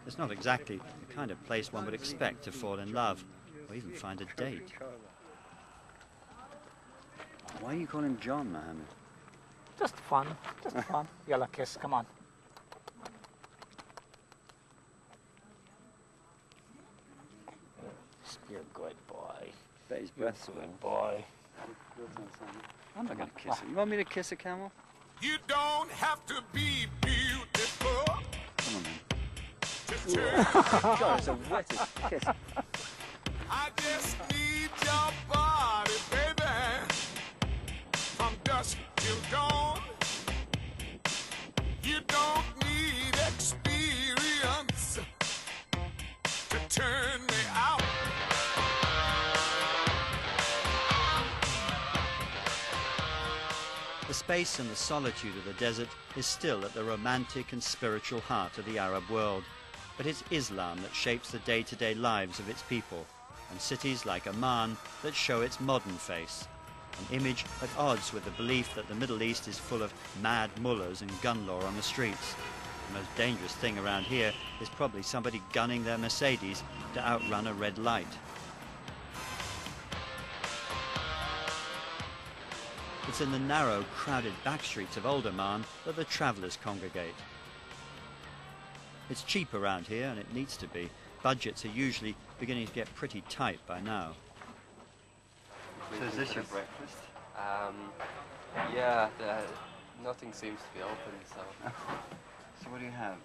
It's not exactly the kind of place one would expect to fall in love or even find a date. Why do you call him John, Mohammed? Just fun, just fun. Yalla, kiss, come on. You're a good boy. Bet his breath's away. Good boy. I'm not going to kiss him. You want me to kiss a camel? You don't have to be beautiful. Come on, then. To God, it's the wettest kiss. I just need your body, baby. From dusk till dawn. You don't need experience to turn me out. The space and the solitude of the desert is still at the romantic and spiritual heart of the Arab world. But it's Islam that shapes the day-to-day lives of its people, and cities like Amman that show its modern face, an image at odds with the belief that the Middle East is full of mad mullahs and gun law on the streets. The most dangerous thing around here is probably somebody gunning their Mercedes to outrun a red light. It's in the narrow, crowded back streets of Old Amman that the travellers congregate. It's cheap around here, and it needs to be. Budgets are usually beginning to get pretty tight by now. So is this your breakfast? Yeah, nothing seems to be open, so... So what do you have?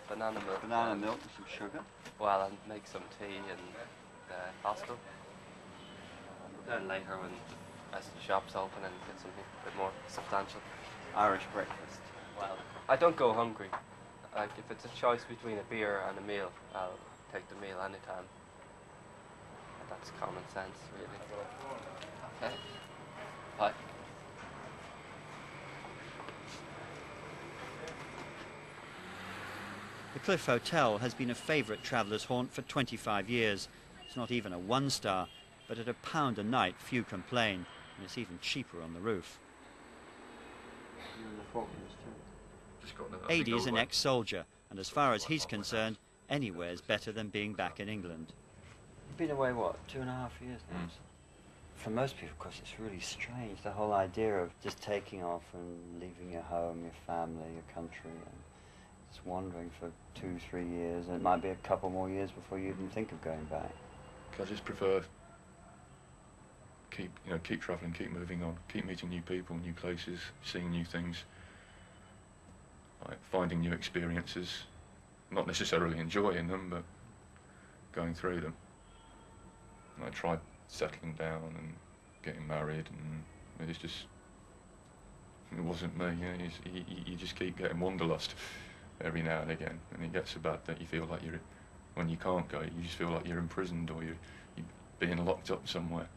Banana milk. Banana milk and some sugar? Well, and make some tea in the hostel. Then later when the rest of the shop's open and get something a bit more substantial. Irish breakfast. Well, I don't go hungry. Like, if it's a choice between a beer and a meal, I'll take the meal anytime. That's common sense, really. Okay. Bye. The Cliff Hotel has been a favourite traveller's haunt for 25 years. It's not even a one-star, but at £1 a night few complain, and it's even cheaper on the roof. Adi is an ex-soldier, and as far as he's concerned, anywhere's better than being back in England. You've been away, what, 2.5 years now? For most people, of course, it's really strange, the whole idea of just taking off and leaving your home, your family, your country, and just wandering for 2-3 years, and it might be a couple more years before you even think of going back. I just prefer keep travelling, keep moving on, keep meeting new people, new places, seeing new things, like finding new experiences, not necessarily enjoying them, but going through them. And I tried settling down and getting married, and it wasn't me. You just keep getting wanderlust every now and again, and it gets so bad that you feel like when you can't go, you just feel like you're imprisoned or you're being locked up somewhere.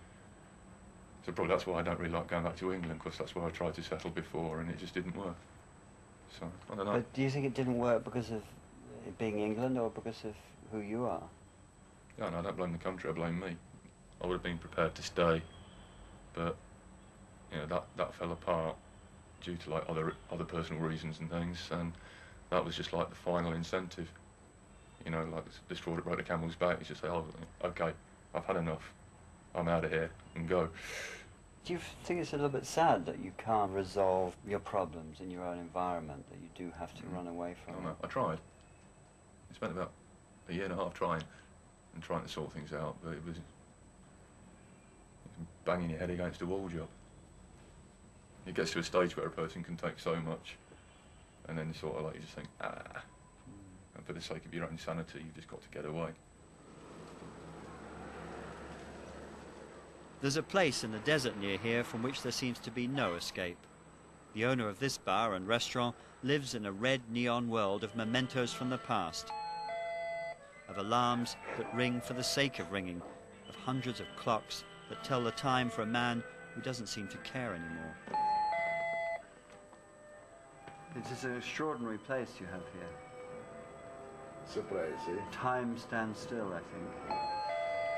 So probably that's why I don't really like going back to England, because that's where I tried to settle before and it just didn't work. So, I don't know. But do you think it didn't work because of it being England or because of who you are? Yeah, no, I don't blame the country, I blame me. I would have been prepared to stay, but that fell apart due to like other personal reasons and things, and that was just like the final incentive. Like the straw that broke the camel's back. It's just like, oh, okay, I've had enough. I'm out of here and go. Do you think it's a little bit sad that you can't resolve your problems in your own environment, that you do have to run away from? No, I tried. I spent about 1.5 years trying to sort things out, but it was banging your head against a wall job. It gets to a stage where a person can take so much, and then sort of like you just think, and for the sake of your own sanity, you've just got to get away. There's a place in the desert near here from which there seems to be no escape. The owner of this bar and restaurant lives in a red neon world of mementos from the past, of alarms that ring for the sake of ringing, of hundreds of clocks that tell the time for a man who doesn't seem to care anymore. It's an extraordinary place you have here. Surprise, eh? Time stands still, I think.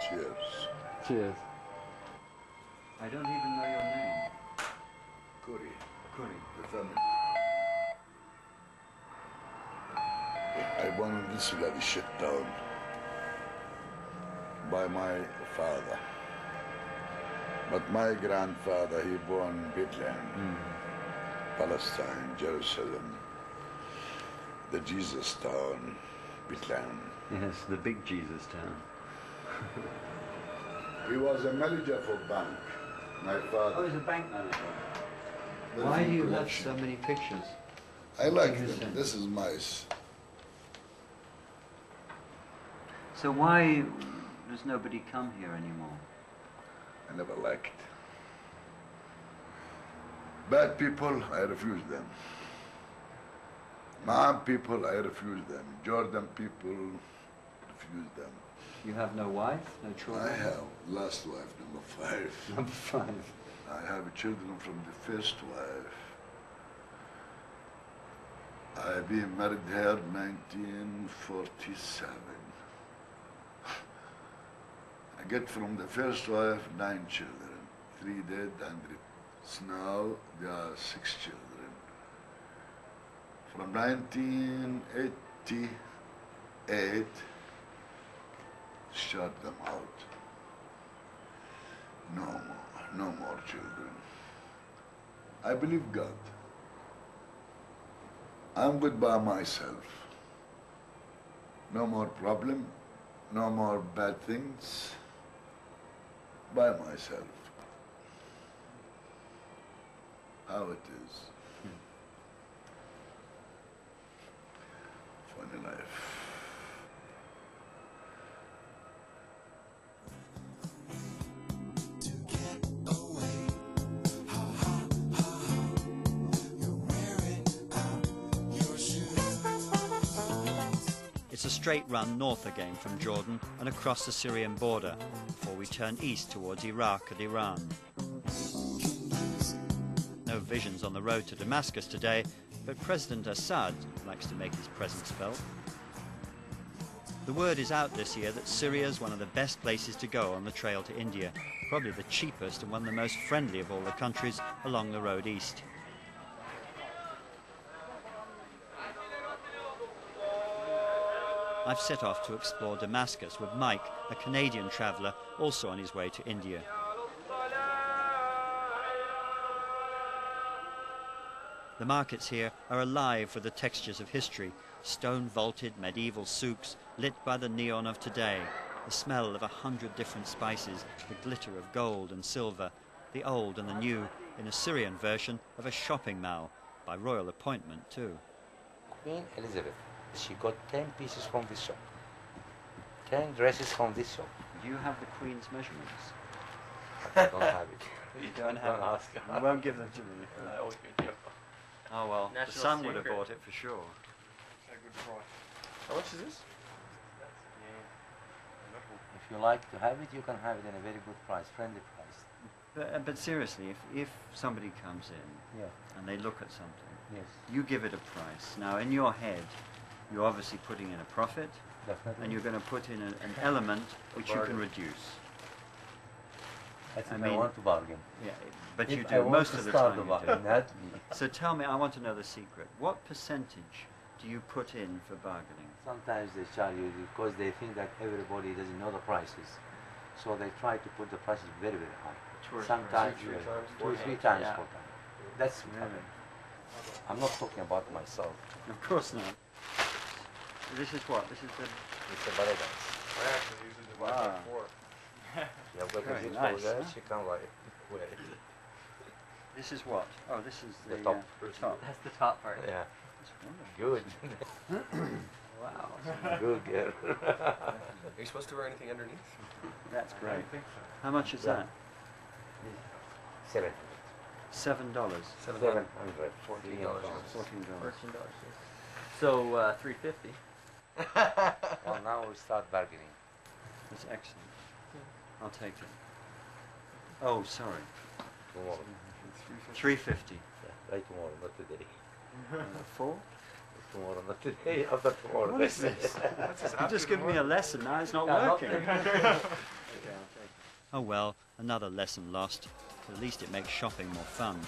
Cheers. Cheers. I don't even know your name. Kuri. Kuri. The family. I born in this bloody shit town by my father. But my grandfather, he born Bethlehem, Palestine, Jerusalem, the Jesus town, Bethlehem. Yes, the big Jesus town. He was a manager for bank, my father. he's a bank manager. Very Why do you have collection. so many pictures? I like Interesting. them. This is nice. So why does nobody come here anymore? I never liked. Bad people, I refuse them. Ma'am people, I refuse them. Jordan people, refuse them. You have no wife, no children? I have last wife, number 5. Number 5. I have children from the first wife. I been married her 1947. I get from the first wife 9 children, 3 dead and now there are 6 children. From 1988, shut them out. No more children. I believe God. I'm good by myself. No more problem, no more bad things. By myself. How it is. Funny life. It's a straight run north again from Jordan and across the Syrian border before we turn east towards Iraq and Iran. No visions on the road to Damascus today, but President Assad likes to make his presence felt. The word is out this year that Syria is one of the best places to go on the trail to India, probably the cheapest and one of the most friendly of all the countries along the road east. I've set off to explore Damascus with Mike, a Canadian traveller, also on his way to India. The markets here are alive with the textures of history, stone-vaulted medieval souks lit by the neon of today, the smell of 100 different spices, the glitter of gold and silver, the old and the new, in a Syrian version of a shopping mall, by royal appointment too. Queen Elizabeth, she got 10 pieces from this shop, 10 dresses from this shop. Do you have the Queen's measurements? I don't have it. You don't have Don't it. ask. You won't give them to me. Oh well, the National son would have secret. bought it for sure. How much is this? If you like to have it, you can have it in a very good price, friendly price. But seriously, if somebody comes in Yeah. and they look at something, Yes, you give it a price. Now in your head, you're obviously putting in a profit, definitely. and you're going to put in an element which you can reduce. I think I I mean- want to bargain. Yeah, but If you I do want most to of the start time. the You bargain, do. not me. So tell me, I want to know the secret. What percentage do you put in for bargaining? Sometimes they charge you because they think that everybody doesn't know the prices. So they try to put the prices very, very high. Sometimes 2 or 3 times, 2 or 3 4 times Yeah. per time. That's Really? I'm not talking about myself. Of course not. This is what? This is the... It's a paradise. I actually usually divide by Wow. 4. You have got Very a gift nice, for that, huh? she can wear it. This is what? Oh, this is The the top. top. That's the top part. Yeah, That's wonderful. good. Wow, Good girl. Are you supposed to wear anything underneath? that's great. How much is Yeah. that? 7. $7. $700. 700. $14. $14. So $350. Well, now we start bargaining. That's excellent. I'll take it. Oh, sorry. Tomorrow. $350. Yeah, right tomorrow, not today. 4? Tomorrow, not today. After tomorrow. What is this? You just give me a lesson, now it's not Yeah, not working. today. Okay, I'll take it. Oh well, another lesson lost. At least it makes shopping more fun.